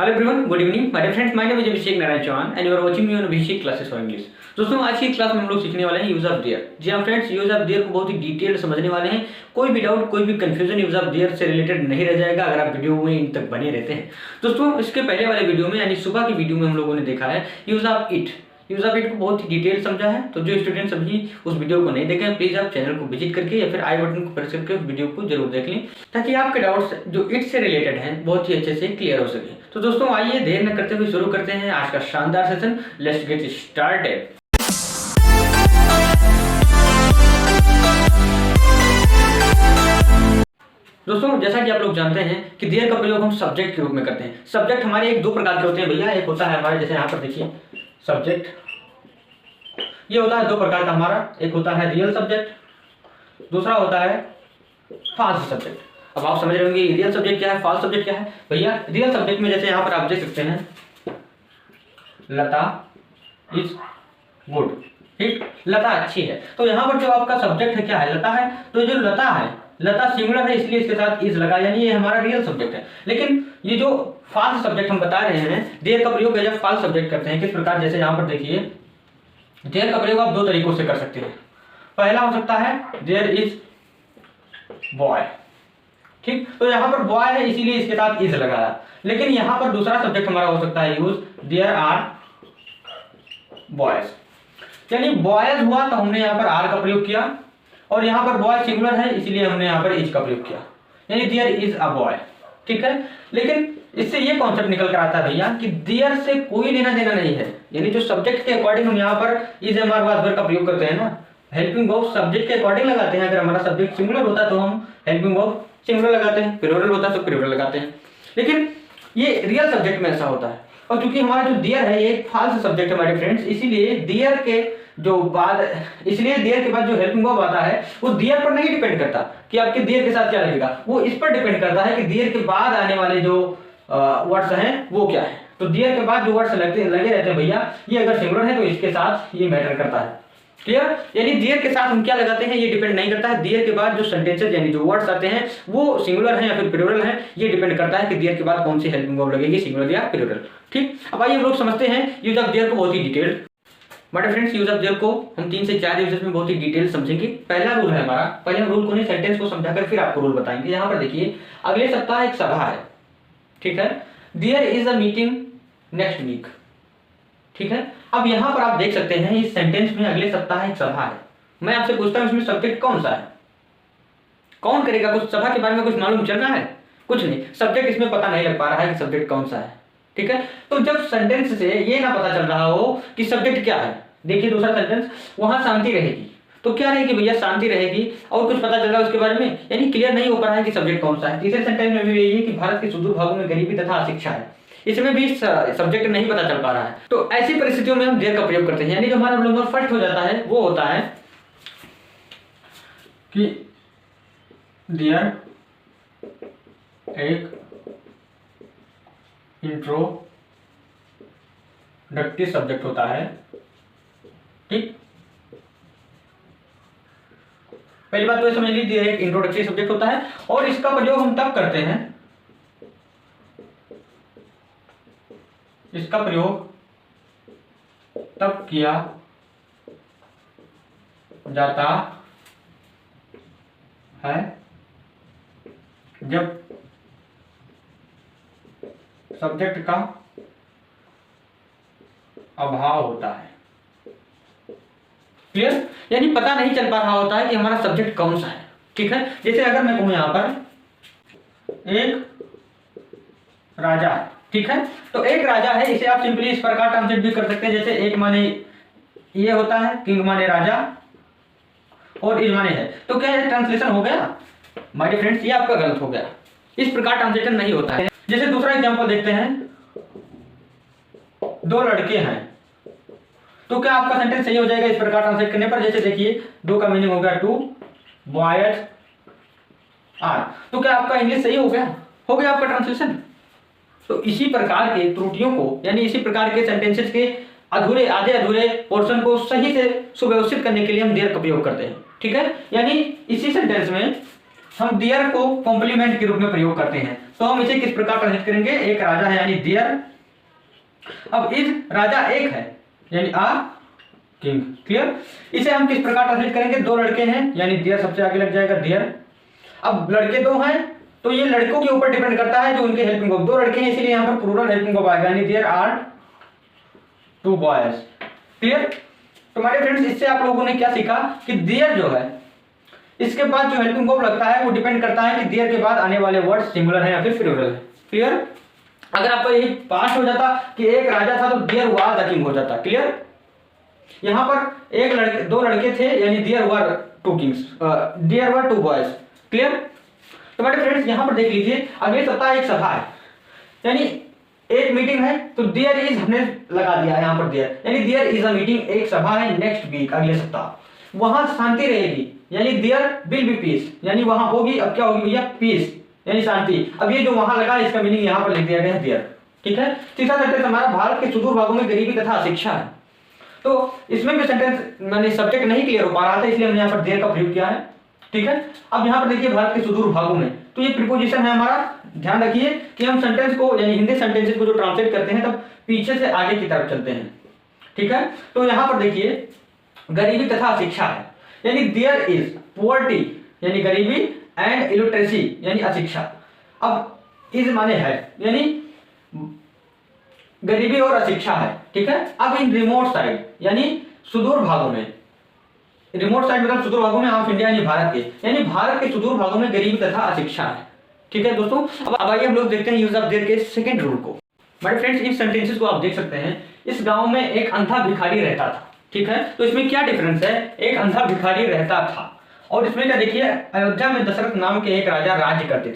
Hello everyone, good evening my dear friends. My name is Abhishek Narayan Chauhan and you are watching me on Abhishek classes for English. दोस्तों, आज की class में हम लोग सीखने वाले हैं यूज ऑफ देयर। जी हाँ फ्रेंड्स, यूज ऑफ देयर को बहुत ही डिटेल समझने वाले हैं। कोई भी डाउट, कोई भी कंफ्यूजन यूज ऑफ देयर से रिलेटेड नहीं रह जाएगा अगर आप वीडियो में इन तक बने रहते हैं। दोस्तों, इसके पहले वाले वीडियो में यानी सुबह की वीडियो में हम लोगों ने देखा है यूज ऑफ इट को बहुत ही डिटेल समझा है। तो जो स्टूडेंट्स अभी उस वीडियो को नहीं देखे हैं, प्लीज आप चैनल को विजिट करके या फिर आई बटन को प्रेस करके उस वीडियो को जरूर देख लें, ताकि आपके डाउट्स जो इट से रिलेटेड हैं बहुत ही अच्छे से क्लियर हो सके। तो दोस्तों, आइए देर न करते हुए शुरू करते हैं आज का शानदार सेशन। Let's get started. दोस्तों, जैसा कि आप लोग जानते हैं कि देयर का प्रयोग हम सब्जेक्ट के रूप में करते हैं। सब्जेक्ट हमारे एक दो प्रकार के होते हैं भैया। एक होता है हमारे, जैसे यहाँ पर देखिए सब्जेक्ट, ये होता है दो प्रकार का हमारा। एक होता है रियल सब्जेक्ट, दूसरा होता है फॉल्स सब्जेक्ट। अब आप समझ रहे होंगे रियल सब्जेक्ट क्या है, फॉल्स सब्जेक्ट क्या है। भैया रियल सब्जेक्ट में जैसे यहाँ पर आप देख सकते हैं लता इज गुड, ठीक, लता अच्छी है। तो यहाँ पर जो आपका सब्जेक्ट है क्या है, लता है। तो जो लता है, लता सिंगुलर है इसलिए इसके साथ इज लगा, यानी ये हमारा रियल सब्जेक्ट है। लेकिन ये जो फॉल्स सब्जेक्ट हम बता रहे हैं, देयर का प्रयोग जब फॉल्स सब्जेक्ट करते हैं किस प्रकार, जैसे यहाँ पर देखिए देयर का प्रयोग आप दो तरीकों से कर सकते हैं। पहला हो सकता है देयर इज बॉय, ठीक। तो यहाँ पर बॉय है इसीलिए इसके साथ इज लगाया। लेकिन यहाँ पर दूसरा सब्जेक्ट हमारा हो सकता है यूज देयर आर बॉयज, यानी बॉयज हुआ तो हमने यहाँ पर आर का प्रयोग किया, और यहाँ पर बॉय सिंगुलर है इसलिए हमने यहाँ पर इज का प्रयोग किया, यानी देयर इज अ बॉय, ठीक है। लेकिन इससे ये कॉन्सेप्ट निकल कर आता है भैया कि देयर से कोई लेना देना नहीं है, यानी जो सब्जेक्ट के अकॉर्डिंग हम यहाँ पर इज एमआर वर्ब का प्रयोग करते हैं ना, हेल्पिंग वर्ब सब्जेक्ट के अकॉर्डिंग लगाते हैं। अगर हमारा सब्जेक्ट सिंगुलर होता है तो हम हेल्पिंग वर्ब सिंगुलर लगाते हैं, प्लूरल होता है तो प्लूरल लगाते हैं। लेकिन ये रियल सब्जेक्ट में ऐसा होता है, और क्योंकि हमारा जो देयर है ये एक फॉल्स सब्जेक्ट है हमारे फ्रेंड्स, इसीलिए देयर के बाद जो हेल्पिंग वर्ब आता है वो देयर पर नहीं डिपेंड करता कि आपके देयर के साथ क्या लगेगा, वो इस पर डिपेंड करता है कि देयर के बाद आने वाले जो वर्ड्स हैं वो क्या है। तो देयर के बाद जो वर्ड्स लगे रहते हैं भैया, ये अगर सिंगुलर है तो इसके साथ ये मैटर करता है, क्लियर। यानी देयर के साथ हम क्या लगाते हैं ये डिपेंड नहीं करता है। देयर के बाद जो सेंटेंसेस यानी जो वर्ड्स आते हैं वो सिंगुलर हैं या फिर प्लूरल हैं, ये डिपेंड करता है कि देयर के बाद कौन सी हेल्पिंग वर्ब लगेगी, सिंगुलर या प्लूरल, ठीक। अब आइए हम लोग समझते हैं यूज ऑफ देयर को बहुत ही डिटेल्ड। But friends, use of there को हम 3 से 4 यूजेस में बहुत ही डिटेल समझेंगे। पहला रूल है हमारा, पहले हम रूल को नहीं सेंटेंस को समझाकर फिर आपको रूल बताएंगे। यहाँ पर देखिए अगले सप्ताह एक सभा है, ठीक है। There is a meeting next week, ठीक है। अब यहाँ पर आप देख सकते हैं इस सेंटेंस में अगले सप्ताह एक सभा है। मैं आपसे पूछता हूँ इसमें सब्जेक्ट कौन सा है, कौन करेगा कुछ सभा के बारे में कुछ मालूम चल रहा है, कुछ नहीं, सब्जेक्ट इसमें पता नहीं लग पा रहा है कि सब्जेक्ट कौन सा है, ठीक है। तो जब सेंटेंस से ये ना पता चल रहा हो कि सब्जेक्ट क्या है, देखिए दूसरा सेंटेंस, वहां शांति रहेगी, तो क्या रहेगी भैया, शांति रहेगी, और कुछ पता चल रहा है उसके बारे में, यानी क्लियर नहीं हो पा रहा है कि सब्जेक्ट कौन सा है। तीसरे सेंटेंस में भी यही है कि भारत के सुदूर भागों में गरीबी तथा अशिक्षा है, इसमें भी सब्जेक्ट नहीं पता चल पा रहा है। तो ऐसी परिस्थितियों में हम देयर का प्रयोग करते हैं, यानी जो हमारा नंबर फर्स्ट हो जाता है वो होता है कि देयर एक इंट्रोडक्टिव सब्जेक्ट होता है, ठीक। पहली बात तो ये समझ लीजिए एक इंट्रोडक्टिव सब्जेक्ट होता है, और इसका प्रयोग हम तब करते हैं, इसका प्रयोग तब किया जाता है जब सब्जेक्ट का अभाव होता है, क्लियर। यानी पता नहीं चल पा रहा होता है कि हमारा सब्जेक्ट कौन सा है, ठीक है। जैसे अगर मैं कहूं यहां पर एक राजा है, ठीक है। तो एक राजा है, इसे आप सिंपली इस प्रकार ट्रांसलेट भी कर सकते हैं, जैसे एक माने ये होता है, किंग माने राजा, और इज माने है। तो क्या ये ट्रांसलेशन हो गया माय डियर फ्रेंड्स, ये आपका गलत हो गया, इस प्रकार ट्रांसलेशन नहीं होता है। जैसे दूसरा एग्जांपल देखते हैं, दो लड़के हैं, तो क्या आपका सेंटेंस सही हो जाएगा इस प्रकार ट्रांसलेट करने पर। जैसे देखिए दो का मीनिंग हो गया टू बॉयज आर, तो क्या आपका इंग्लिश सही हो गया आपका ट्रांसलेशन। तो इसी प्रकार के त्रुटियों को, यानी इसी प्रकार के सेंटेंसेस के अधूरे आधे अधूरे पोर्शन को सही से सुव्यवस्थित करने के लिए हम देयर का प्रयोग करते हैं, ठीक है। यानी इसी सेंटेंस में हम देयर को कॉम्प्लीमेंट के रूप में प्रयोग करते हैं, तो हम इसे किस प्रकार ट्रांसलेट करेंगे, एक राजा है यानी देयर, अब इज राजा एक है यानी आ किंग, क्लियर। इसे हम किस प्रकार ट्रांसलेट करेंगे, दो लड़के हैं यानी देयर सबसे आगे लग जाएगा देयर। अब लड़के दो हैं तो ये लड़कों के ऊपर डिपेंड करता है जो उनके हेल्पिंग वर्ब, दो लड़के हैं इसीलिए यहाँ पर प्लूरल हेल्पिंग वर्ब आएगा यानी there are two boys, clear. तो हमारे फ्रेंड्स इससे आप लोगों ने क्या सीखा कि देयर जो है इसके बाद जो हेल्पिंग वर्ब लगता है वो डिपेंड करता है कि देयर के बाद आने वाले वर्ड सिंगुलर है या फिर प्लूरल है, क्लियर। अगर आपको यही पास हो जाता कि एक राजा था तो देयर वाज द किंग हो जाता, क्लियर। यहां पर एक लड़के दो लड़के थे यानी there were two kings, there were two boys, clear. तो मेरे फ्रेंड्स यहां पर देख लीजिए अगले सप्ताह एक सभा है यानी एक मीटिंग है, तो देयर इज हमने लगा दिया यहां पर देयर यानी देयर इज अ मीटिंग, एक सभा है नेक्स्ट वीक अगले सप्ताह, वहां शांति रहेगी यानी देयर विल बी पीस यानी वहां होगी, अब क्या होगी भैया, पीस यानी शांति। अब ये जो वहां लगा इसका मीनिंग यहां पर लिख दिया गया है देयर, ठीक है। तीसरा सेंटेंस हमारा भारत के सुदूर भागों में गरीबी तथा अशिक्षा है, तो इसमें भी सेंटेंस मैंने सब्जेक्ट नहीं क्लियर हो पा रहा था इसलिए हमने यहाँ पर देयर का प्रयोग किया है, ठीक है। अब यहाँ पर देखिए भारत के सुदूर भागों में, तो ये प्रीपोजिशन है हमारा, ध्यान रखिए कि हम सेंटेंस को यानी हिंदी सेंटेंसेस को जो ट्रांसलेट करते हैं तब पीछे से आगे की तरफ चलते हैं, ठीक है। तो यहाँ पर देखिए गरीबी तथा अशिक्षा है यानी देयर इज पुअर्टी यानी गरीबी एंड इलिटरेसी यानी अशिक्षा। अब इज माने है यानी गरीबी और अशिक्षा है, ठीक है। अब इन रिमोट साइड यानी सुदूर भागों में, रिमोट साइड मतलब सुदूर भागों में ऑफ इंडिया यानी भारत के, यानी भारत के सुदूर भागों में गरीबी तथा अशिक्षा है, ठीक है दोस्तों। अब आइए हम लोग देखते हैं यूज ऑफ देयर के सेकंड रूल को। मेरे फ्रेंड्स इन सेंटेंसेस को आप देख सकते हैं, इस गांव में एक अंधा भिखारी रहता था, ठीक है। तो इसमें क्या डिफरेंस है, एक अंधा भिखारी रहता था और इसमें क्या देखिए अयोध्या में दशरथ नाम के एक राजा राज्य करते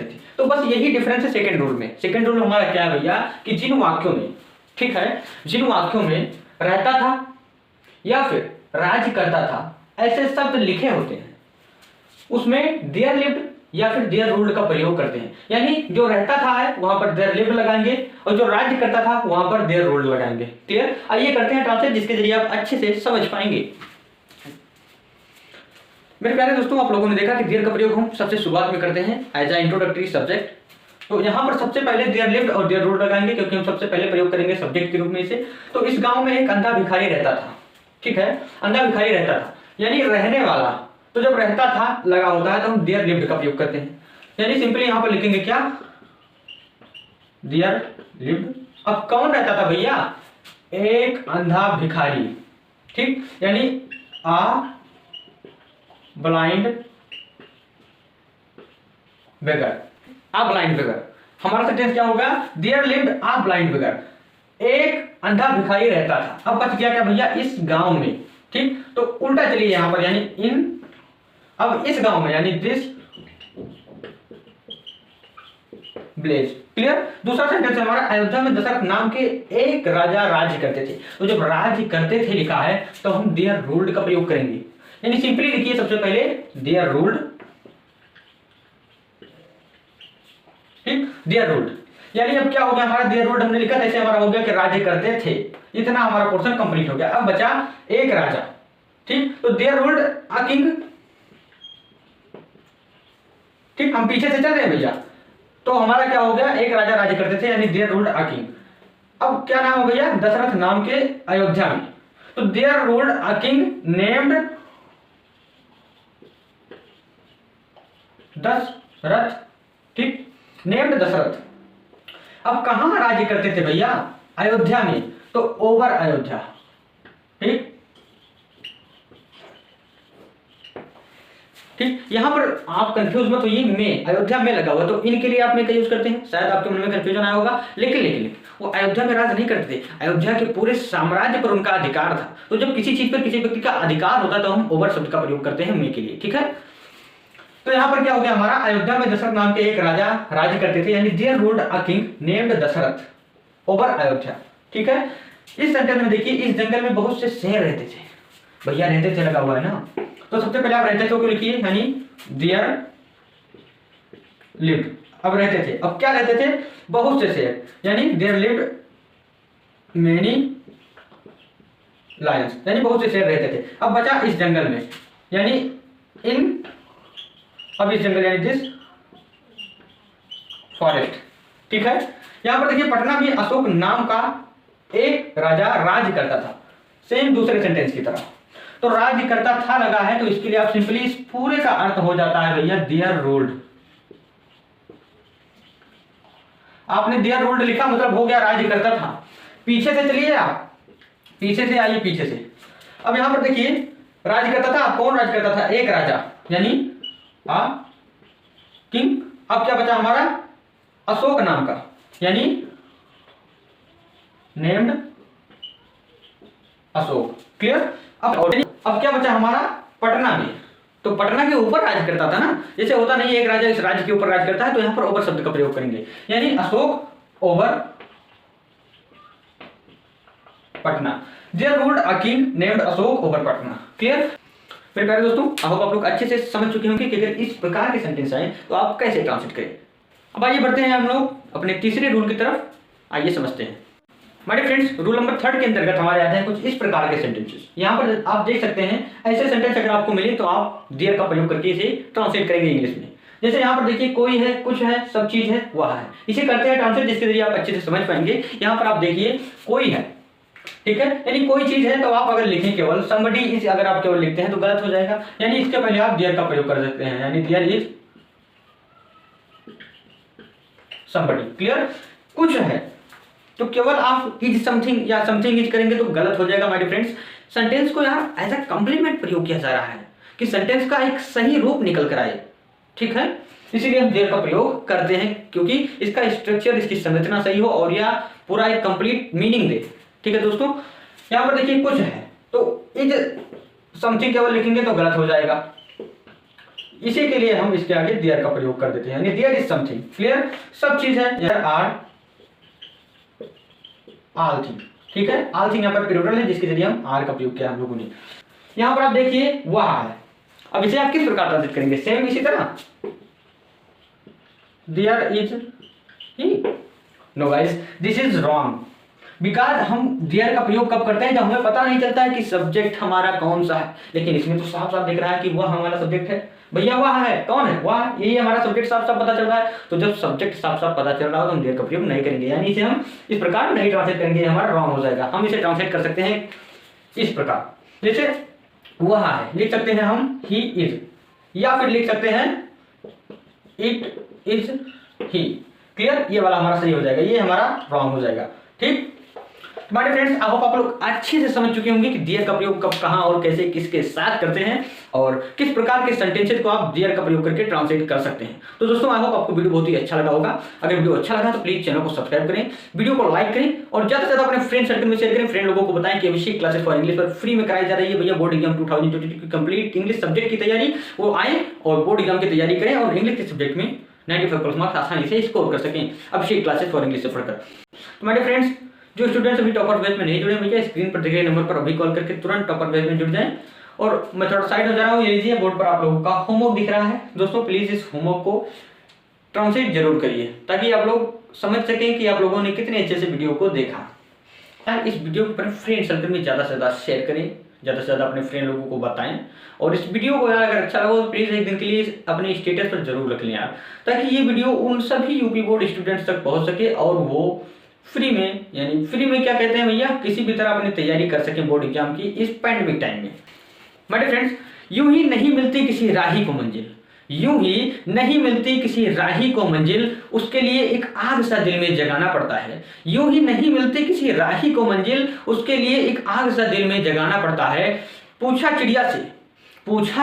थे, तो बस यही डिफरेंस है सेकंड रूल में। सेकंड रूल हमारा क्या है भैया कि जिन वाक्यों में, ठीक है, जिन वाक्यों में रहता था या फिर राज्य करता था ऐसे शब्द लिखे होते हैं उसमें देयर लिव्ड या फिर देयर रूल्ड का प्रयोग करते हैं, यानी जो रहता था है वहां पर देयर लिव्ड लगाएंगे और जो राज्य करता था वहां पर देयर रूल्ड लगाएंगे, क्लियर। आइए करते हैं ट्रांसलेट जिसके जरिए आप अच्छे से समझ पाएंगे। मेरे प्यारे दोस्तों आप लोगों ने देखा कि देयर का प्रयोग हम सबसे शुरुआत में करते हैं एज अ इंट्रोडक्टरी सब्जेक्ट, तो यहाँ पर सबसे पहले देयर लिव्ड और देयर रूल्ड लगाएंगे क्योंकि हम सबसे पहले प्रयोग करेंगे सब्जेक्ट के रूप में इसे। तो इस गांव में एक अंधा भिखारी रहता था, ठीक है, अंधा भिखारी रहता था यानी रहने वाला, तो जब रहता था लगा होता है तो हम देयर लिव्ड का प्रयोग करते हैं, यानी सिंपली यहां पर लिखेंगे क्या, देयर लिव्ड। अब कौन रहता था भैया, एक अंधा भिखारी, ठीक, यानी आ ब्लाइंड बेगर, आ ब्लाइंड बेगर। हमारा सेंटेंस क्या होगा, देयर लिव्ड आ ब्लाइंड बेगर, एक अंधा भिखारी रहता था। अब बच गया क्या भैया, इस गांव में, ठीक, तो उल्टा चलिए यहां पर यानी इन, अब इस गांव में यानी दिस ब्लेज, क्लियर। दूसरा सेंटेंस हमारा अयोध्या में दशरथ नाम के एक राजा राज्य करते थे, तो जब राज्य करते थे लिखा है तो हम देयर रूल्ड का प्रयोग करेंगे, यानी सिंपली लिखिए सबसे पहले देयर रूल्ड, ठीक, देयर रूल्ड। यानी अब क्या हो गया हमारा, देयर रूल्ड हमने लिखा था ऐसे हमारा हो गया कि राज्य करते थे, इतना हमारा पोर्शन कंप्लीट हो गया। अब बचा एक राजा, ठीक, तो देयर रूल्ड अ किंग, ठीक, हम पीछे से चल रहे हैं भैया, तो हमारा क्या हो गया, एक राजा राज्य करते थे यानी देयर रूल्ड अ किंग। अब क्या नाम हो भैया, दशरथ नाम के अयोध्या में, तो there ruled a king named Dasharath, ठीक, नेम्ड दशरथ। अब कहां राज्य करते थे भैया, अयोध्या में, तो ओवर अयोध्या, ठीक, ठीक। यहां पर आप कंफ्यूज मत होइए, में अयोध्या में लगा हुआ तो इनके लिए आप में का यूज करते हैं, शायद आपके मन में कंफ्यूजन आया होगा, लेकिन वो अयोध्या में राज नहीं करते थे, अयोध्या के पूरे साम्राज्य पर उनका अधिकार था। तो जब किसी चीज पर किसी व्यक्ति का अधिकार होता है तो हम ओवर शब्द का प्रयोग करते हैं में के लिए, ठीक है। तो यहां पर क्या हो गया हमारा, अयोध्या में दशरथ नाम के एक राजा राज्य करते थे यानी there ruled a king named Dasharath over Ayodhya, ठीक है। इस सेंटेंस में देखिए इस जंगल में बहुत से शेर रहते थे, भैया रहते थे लगा हुआ है ना, तो सबसे पहले आप रहते थे क्यों लिखिए यानी देयर लिव्ड, अब रहते थे, अब क्या रहते थे, बहुत से शेर यानी देयर लिव्ड मेनी लायंस, यानी बहुत से शेर रहते थे। अब बचा इस जंगल में यानी इन अब इस जंगल यानी दिस फॉरेस्ट, ठीक है। यहां पर देखिए पटना में अशोक नाम का एक राजा राज्य करता था, सेम दूसरे सेंटेंस की तरह। तो राज्य करता था लगा है, तो इसके लिए आप सिंपली इस पूरे का अर्थ हो जाता है भैया देयर रूल्ड। आपने देयर रूल्ड लिखा मतलब हो गया राज्य करता था। पीछे से चलिए आप, पीछे से आइए, पीछे से। अब यहां पर देखिए राज्य करता था, कौन राज्य करता था? एक राजा, यानी किंग। अब क्या बचा हमारा? अशोक नाम का, यानी नेम्ड अशोक। क्लियर? अब क्या बचा हमारा? पटना में। तो पटना के ऊपर राज्य करता था ना, जैसे होता नहीं एक राजा इस राज्य के ऊपर राज्य करता है, तो यहां पर ओवर शब्द का प्रयोग करेंगे, यानी Ashok over Patna. There ruled a king named Ashok over Patna. Clear? मेरे प्यारे दोस्तों, आई होप आप लोग अच्छे से समझ चुके होंगे कि अगर इस प्रकार के सेंटेंस आए तो आप कैसे ट्रांसलेट करें। अब आइए बढ़ते हैं हम लोग अपने तीसरे रूल की तरफ, आइए समझते हैं। माय फ्रेंड्स, रूल नंबर 3 के अंतर्गत हमारे आते हैं कुछ इस प्रकार के सेंटेंसेस। यहाँ पर आप देख सकते हैं ऐसे सेंटेंस अगर आपको मिले तो आप देयर का प्रयोग करके इसे ट्रांसलेट करेंगे इंग्लिश में। जैसे यहाँ पर देखिए कोई है, कुछ है, सब चीज है, वह है। इसे करते हैं ट्रांसलेट जिसके जरिए आप अच्छे से समझ पाएंगे। यहाँ पर आप देखिए कोई है, ठीक है, यानी कोई चीज है, तो आप अगर लिखें केवल somebody is, अगर आप केवल लिखते हैं तो गलत हो जाएगा, यानी इसके पहले आप देयर का प्रयोग कर सकते हैं, यानी देयर इज somebody। क्लियर? कुछ है तो केवल आप इज समथिंग या समथिंग इज करेंगे तो गलत हो जाएगा। माय डियर फ्रेंड्स, सेंटेंस को यहाँ एज अ कॉम्प्लीमेंट प्रयोग किया जा रहा है कि सेंटेंस का एक सही रूप निकल कर आए, ठीक है। इसीलिए हम देयर का प्रयोग करते हैं, क्योंकि इसका स्ट्रक्चर, इसकी संरचना सही हो और यह पूरा एक कंप्लीट मीनिंग दे। ठीक है दोस्तों, यहाँ पर देखिए कुछ है तो इज समथिंग केवल लिखेंगे तो गलत हो जाएगा, इसी के लिए हम इसके आगे देयर का प्रयोग कर देते हैं, यानी देयर इज समथिंग। क्लियर? सब चीज है, देयर आर ऑल थिंग, ठीक है। ऑल थिंग यहाँ पर प्लूरल है जिसके जरिए हम आर का प्रयोग किया हम लोगों ने। यहाँ पर आप देखिए वह है, अब इसे आप किस प्रकार ट्रांसलेट करेंगे? सेम इसी तरह, there is he. No guys, this is wrong, because हम देयर का प्रयोग कब करते हैं? जब हमें पता नहीं चलता है कि सब्जेक्ट हमारा कौन सा है। लेकिन इसमें तो साफ साफ दिख रहा है कि वह हमारा सब्जेक्ट है। भैया वह है, कौन है? वह, यही हमारा सब्जेक्ट साफ साफ पता चल रहा है। तो जब सब्जेक्ट साफ साफ पता चल रहा हो तो हम देयर का प्रयोग नहीं करेंगे, यानी इसे हम इस प्रकार नहीं ट्रांसलेट करेंगे, हमारा रॉन्ग हो जाएगा। हम इसे ट्रांसलेट कर सकते हैं इस प्रकार, जैसे वह है लिख सकते हैं हम ही इज, या फिर लिख सकते हैं इट इज ही। क्लियर? ये वाला हमारा सही हो जाएगा, ये हमारा रॉन्ग हो जाएगा। ठीक, हमारे फ्रेंड्स, आई होप आप लोग अच्छे से समझ चुके होंगे कि देयर का प्रयोग कब, कहां और कैसे, किसके साथ करते हैं और किस प्रकार के सेंटेंसेस को आप देयर का प्रयोग करके ट्रांसलेट कर सकते हैं। तो दोस्तों, आई होप आपको वीडियो बहुत ही अच्छा लगा होगा। अगर वीडियो अच्छा लगा तो प्लीज चैनल को सब्सक्राइब करें, वीडियो को लाइक करें और ज्यादा से ज्यादा अपने फ्रेंड सर्कल में शेयर करें। फ्रेंड लोगों को बताएं कि अभिषेक क्लासेस फॉर इंग्लिश पर फ्री में कराई जा रही है। भैया बोर्ड एग्जाम 2022 की कंप्लीट इंग्लिश सब्जेक्ट की तैयारी, वो आए और बोर्ड एग्जाम की तैयारी करें और इंग्लिश के सब्जेक्ट में 95 मार्क्स आसानी से स्कोर कर सकें अभिषेक क्लासेस फॉर इंग्लिश से पढ़कर। तो मेरे फ्रेंड्स, जो स्टूडेंट्स अभी टॉपर बैच में नहीं जुड़े, भैया स्क्रीन पर दिखे गए नंबर पर अभी कॉल करके तुरंत टॉपर बैच में जुड़ जाएं। और मैं थोड़ा साइड हो जा रहा हूँ, ये लीजिए बोर्ड पर आप लोगों का होमवर्क दिख रहा है। दोस्तों प्लीज इस होमवर्क को ट्रांसलेट जरूर करिए ताकि आप लोग समझ सकें कि आप लोगों ने कितने अच्छे से वीडियो को देखा। यार इस वीडियो को अपने फ्रेंड सर्कल में ज़्यादा से ज़्यादा शेयर करें, ज़्यादा से ज़्यादा अपने फ्रेंड लोगों को बताएं। और इस वीडियो को यार अगर अच्छा लगा तो प्लीज़ एक दिन के लिए अपने स्टेटस पर जरूर रख लें यार, ताकि ये वीडियो उन सभी यूपी बोर्ड स्टूडेंट्स तक पहुँच सके और वो फ्री में, यानी फ्री में क्या कहते हैं भैया, किसी भी तरह अपनी तैयारी कर सकें बोर्ड एग्जाम की इस पैंडेमिक टाइम में। मेरे फ्रेंड्स, यूं ही नहीं मिलती किसी राही को मंजिल, यूं ही नहीं मिलती किसी राही को मंजिल, उसके लिए एक आग सा दिल में जगाना पड़ता है। यूं ही नहीं मिलती किसी राही को मंजिल, उसके लिए एक आग सा दिल में जगाना पड़ता है। पूछा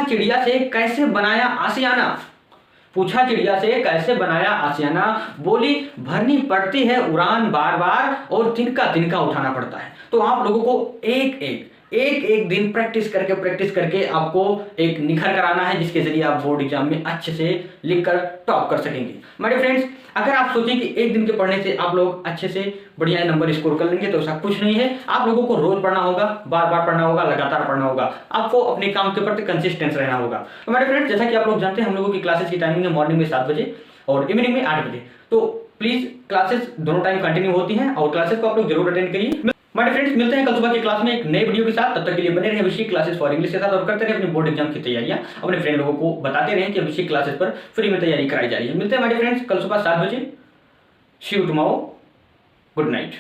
चिड़िया से कैसे बनाया आशियाना, पूछा चिड़िया से कैसे बनाया आशियाना, बोली भरनी पड़ती है उड़ान बार बार और तिनका तिनका उठाना पड़ता है। तो आप लोगों को एक दिन प्रैक्टिस करके आपको एक निखर कर आना है, जिसके जरिए आप बोर्ड एग्जाम में अच्छे से लिखकर टॉप कर सकेंगे। मेरे फ्रेंड्स, अगर आप सोचें कि एक दिन के पढ़ने से आप लोग अच्छे से बढ़िया नंबर स्कोर कर लेंगे तो ऐसा कुछ नहीं है। आप लोगों को रोज पढ़ना होगा, बार बार पढ़ना होगा, लगातार पढ़ना होगा, आपको अपने काम के प्रति कंसिस्टेंस रहना होगा। तो मेरे फ्रेंड्स, जैसा कि आप लोग जानते हैं हम लोगों की क्लासेस की टाइमिंग है मॉर्निंग में 7 बजे और इवनिंग में 8 बजे। तो प्लीज क्लासेस दोनों टाइम कंटिन्यू होती हैं और क्लासेस को आप लोग जरूर अटेंड करिए। हमारे फ्रेंड्स मिलते हैं कल सुबह की क्लास में एक नए वीडियो के साथ। तब तक के लिए बने रहे अभिषेक क्लासेस फॉर इंग्लिश के साथ और करते रहे अपने बोर्ड एग्जाम की तैयारियां। अपने फ्रेंड लोगों को बताते रहे कि अभिषेक क्लासेस पर फ्री में तैयारी कराई जा रही है। मिलते हैं हमारे फ्रेंड्स कल सुबह 7 बजे। सी यू टुमारो। Good night.